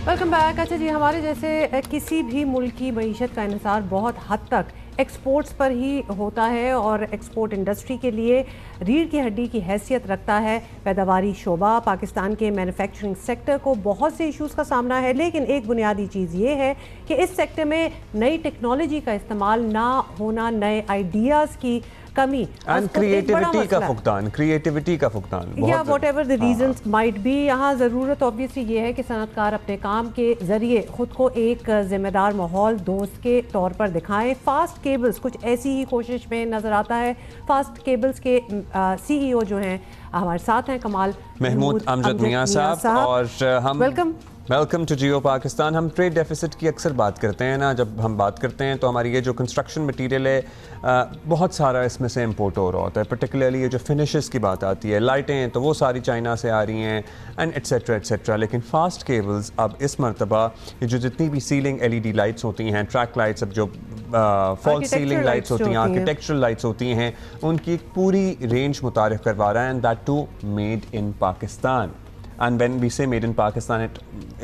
Welcome back. अच्छा जी, हमारे जैसे किसी भी मुल्क की मईशत का इन्हिसार बहुत हद तक एक्सपोर्ट्स पर ही होता है और एक्सपोर्ट इंडस्ट्री के लिए रीढ़ की हड्डी की हैसियत रखता है पैदावारी शोबा। पाकिस्तान के मैन्युफैक्चरिंग सेक्टर को बहुत से इश्यूज़ का सामना है, लेकिन एक बुनियादी चीज़ ये है कि इस सेक्टर में नई टेक्नोलॉजी का इस्तेमाल ना होना, नए आइडियाज़ की कमी एंड क्रिएटिविटी का फुकदान या what ever the reasons might be. यहाँ ज़रूरत ऑब्वियसली ये है कि सनतकार अपने काम के ज़रिए ख़ुद को एक ज़िम्मेदार माहौल दोस्त के तौर पर दिखाएं। फास्ट केबल्स कुछ ऐसी ही कोशिश में नज़र आता है। फास्ट केबल्स के CEO जो हैं हमारे साथ हैं कमाल महमूद अमजद मियां साहब, और हम वेलकम टू जियो पाकिस्तान। हम ट्रेड डेफिसिट की अक्सर बात करते हैं ना, जब हम बात करते हैं तो हमारी ये जो कंस्ट्रक्शन मटेरियल है बहुत सारा इसमें से इंपोर्ट हो रहा होता है। पर्टिकुलरली ये जो फिनिशेस की बात आती है, लाइटें तो वो सारी चाइना से आ रही हैं एंड एट्सेट्रा एट्सेट्रा। लेकिन फास्ट केबल्स अब इस मरतबा ये जो जितनी भी सीलिंग LED लाइट्स होती हैं, ट्रैक लाइट्स, अब जो फॉल सीलिंग लाइट्स होती हैं, आर्किटेक्चरल लाइट्स होती हैं, उनकी एक पूरी रेंज मुतारिफ करवा रहा है, and that too made in Pakistan. And when we say made in Pakistan,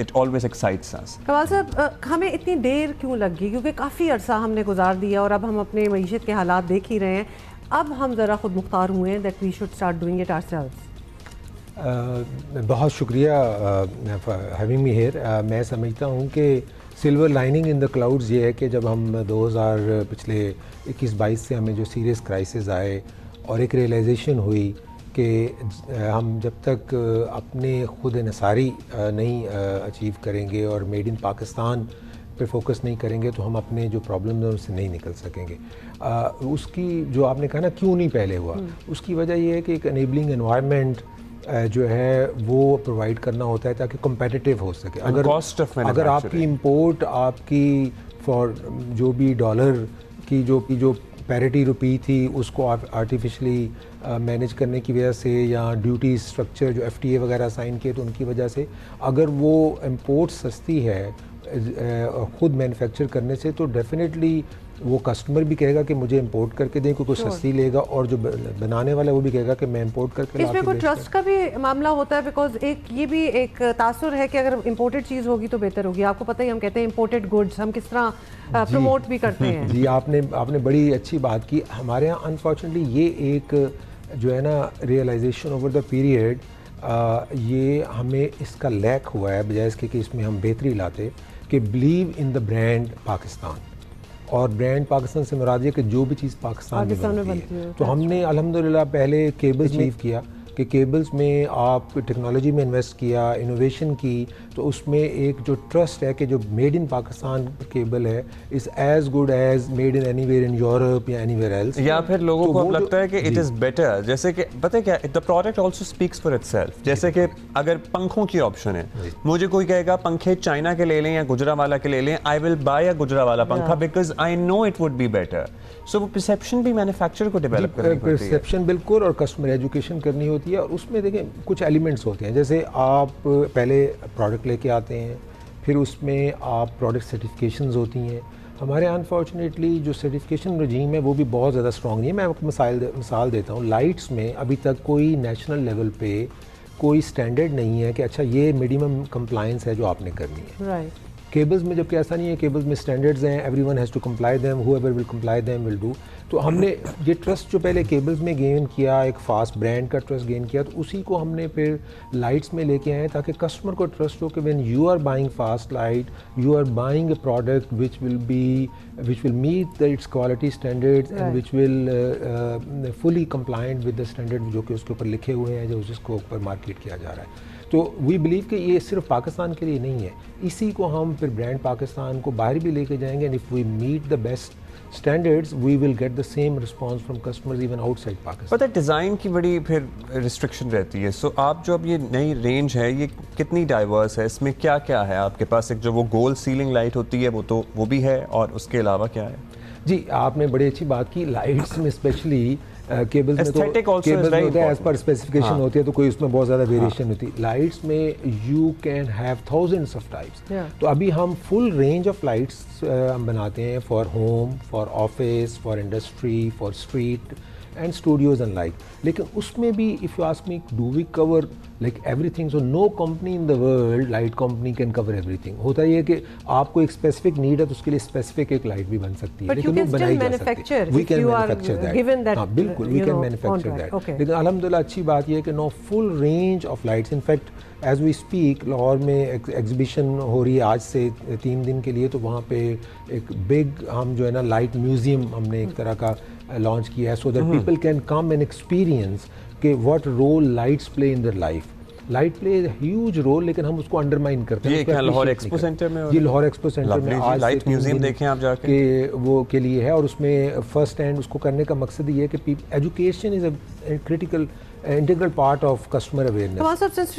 it always excites us. कमाल साहब, हमें इतनी देर क्यों लगी? क्योंकि काफ़ी अरसा हमने गुजार दिया और अब हम अपने मईशत के हालात देख ही रहे हैं। अब हम ज़रा खुद मुख्तार हुए हैं that we should start doing it ourselves. बहुत शुक्रिया having me here. मैं समझता हूँ कि silver lining in the clouds ये है कि जब हम 2000 पिछले 21-22 से हमें जो सीरियस क्राइसिस आए और एक रियलाइजेशन हुई कि हम जब तक अपने खुद इन्हिसारी नहीं अचीव करेंगे और मेड इन पाकिस्तान पे फोकस नहीं करेंगे तो हम अपने जो प्रॉब्लम है उससे नहीं निकल सकेंगे। उसकी जो आपने कहा ना क्यों नहीं पहले हुआ, उसकी वजह ये है कि एक एनेबलिंग एनवायरनमेंट जो है वो प्रोवाइड करना होता है ताकि कम्पेटिटिव हो सके। अगर आपकी इंपोर्ट आपकी फॉर जो भी डॉलर की जो पैरिटी रुपी थी उसको आर्टिफिशली मैनेज करने की वजह से या ड्यूटी स्ट्रक्चर जो FTA वगैरह साइन किए तो उनकी वजह से अगर वो इंपोर्ट सस्ती है ख़ुद मैन्युफैक्चर करने से तो डेफिनेटली वो कस्टमर भी कहेगा कि मुझे इंपोर्ट करके दें क्योंकि सस्ती लेगा, और जो बनाने वाला है वो भी कहेगा कि मैं इंपोर्ट करके। इसमें कोई ट्रस्ट का भी मामला होता है, बिकॉज ये भी एक तासुर है कि अगर इंपोर्टेड चीज़ होगी तो बेहतर होगी। आपको पता ही, हम कहते हैं इंपोर्टेड गुड्स हम किस तरह प्रमोट भी करते हैं। जी, आपने बड़ी अच्छी बात की। हमारे यहाँ अनफॉर्चुनेटली ये एक जो है ना रियलाइजेशन ओवर द पीरियड ये हमें इसका लैक हुआ है, बजाय इसके कि इसमें हम बेहतरी लाते कि believe in the brand Pakistan. और ब्रांड पाकिस्तान से मुराद ये कि जो भी चीज़ पाकिस्तान में बनती है। तो हमने अल्हम्दुलिल्लाह पहले केबल्स अचीव किया कि केबल्स में आप टेक्नोलॉजी में इन्वेस्ट किया, इनोवेशन की, तो उसमें एक जो ट्रस्ट है कि जो मेड इन पाकिस्तान केबल है is as good as made in anywhere in Europe या एनीवेयर एल्स। या फिर लोगों को अब लगता है कि इट इज़ बेटर, जैसे कि पता है क्या, the product also speaks for itself. जैसे कि अगर पंखों की ऑप्शन है, मुझे कोई कहेगा पंखे चाइना के ले लें या गुजरावाला के ले लें, I will buy a Gujranwala पंखा because I know it would be better. So वो परसेप्शन भी मैन्युफैक्चरर को डेवलप करनी पड़ती है। परसेप्शन बिल्कुल, और कस्टमर एजुकेशन करनी होती है। और उसमें देखें कुछ एलिमेंट्स होते हैं, जैसे आप पहले प्रोडक्ट लेके आते हैं, फिर उसमें आप प्रोडक्ट सर्टिफिकेशंस होती हैं। हमारे अनफॉर्चुनेटली जो सर्टिफिकेशन रजीम है वो भी बहुत ज़्यादा स्ट्रॉन्ग नहीं है। मैं आपको मिसाल देता हूँ, लाइट्स में अभी तक कोई नेशनल लेवल पे कोई स्टैंडर्ड नहीं है कि अच्छा ये मिनिमम कंप्लायंस है जो आपने करनी है। राइट। केबल्स में जबकि ऐसा नहीं है, केबल्स में स्टैंडर्ड्स हैं, everyone has to comply them, whoever will comply them will do. तो हमने ये ट्रस्ट जो पहले केबल्स में गेन किया, एक फास्ट ब्रांड का ट्रस्ट गेन किया, तो उसी को हमने फिर लाइट्स में लेके आए ताकि कस्टमर को ट्रस्ट हो कि when you are buying fast light you are buying a product which will meet its quality standards and which will fully compliant with the standard जो कि उसके ऊपर लिखे हुए हैं, जो जिसको ऊपर मार्केट किया जा रहा है। तो वी बिलीव कि ये सिर्फ पाकिस्तान के लिए नहीं है, इसी को हम फिर ब्रांड पाकिस्तान को बाहर भी लेके जाएंगे, and if we meet the best standards we will get the same response from customers even outside Pakistan. पता है डिज़ाइन की बड़ी फिर रिस्ट्रिक्शन रहती है। सो आप जो अब ये नई रेंज है ये कितनी डाइवर्स है, इसमें क्या क्या है आपके पास? एक जो वो गोल सीलिंग लाइट होती है वो भी है, और उसके अलावा क्या है? जी, आपने बड़ी अच्छी बात की। लाइट्स में स्पेशली केबल्स में तो केबल्स में एज पर स्पेसिफिकेशन होती है, तो कोई उसमें बहुत ज़्यादा वेरिएशन होती है। लाइट्स में you can have thousands of types. तो अभी हम फुल रेंज ऑफ लाइट्स हम बनाते हैं for home, for office, for industry, for street, and studios and like. लेकिन उसमें भी if you ask me, do we cover like everything? So no company in the world, light company can cover everything. होता ये है कि आपको एक specific need है तो उसके लिए specific एक light भी बन सकती है, लेकिन वो बनाई जा सकती है. We can manufacture that. हाँ बिल्कुल, we can manufacture that. लेकिन अल्हम्दुलिल्लाह अच्छी बात ये है कि no full range of lights. In fact, as we speak Lahore में एग्जीबिशन हो रही है आज से 3 दिन के लिए, तो वहाँ पे एक बिग हम जो है ना लाइट म्यूज़ियम हमने एक तरह का लॉन्च किया है, so that people can come and experience के what role lights play in their life. Light play huge role, लेकिन हम उसको अंडरमाइन करते हैं. ये क्या लाहौर एक्सपो सेंटर में? ये लाहौर एक्सपो सेंटर में आज लाइट म्यूजियम देखें आप जाके के वो के लिए है, और उसमें फर्स्ट हैंड उसको करने का मकसद ये है कि education is a critical integral part of customer awareness. Kamal sir, since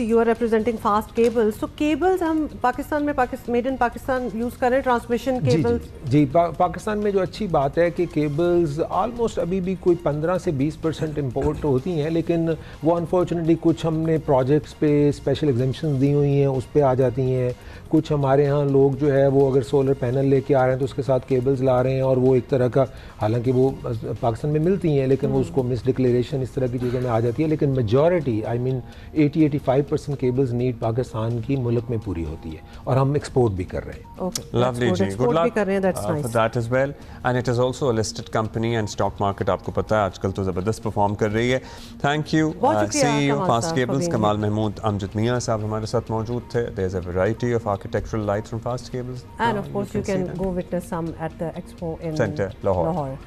you are representing fast cables, so cables हम पाकिस्तान में made in Pakistan यूज़ करें ट्रांसमिशन केबल्स? जी पाकिस्तान में जो अच्छी बात है कि केबल्स ऑलमोस्ट अभी भी कोई 15 से 20% इम्पोर्ट होती हैं, लेकिन वो अनफॉर्चुनेटली कुछ हमने प्रोजेक्ट्स पे स्पेशल एग्जेम्पशन दी हुई हैं, उस पर आ जाती हैं. कुछ हमारे यहाँ लोग जो है वो अगर सोलर पैनल लेके आ रहे हैं तो उसके साथ केबल्स ला रहे हैं, और वो एक तरह का, हालांकि वो पाकिस्तान में मिलती हैं लेकिन वो उसको मिस डिक्लेरेशन इस तरह की चीज़ों में आ जाती है. लेकिन majority I mean 80-85% cables need Pakistan की मुल्क में पूरी होती है, और हम एक्सपोर्ट भी कर रहे हैं. Lovely ji, good luck for that as well. And it is also a listed company and stock market आपको पता है आजकल तो ज़बरदस्त परफॉर्म कर रही है. Thank you CEO Fast Cables Kamal Mahmood. Amjad Mian साहब हमारे साथ मौजूद थे. There is a variety of architectural lights from fast cables, and of course you can go witness some at the expo in Center Lahore.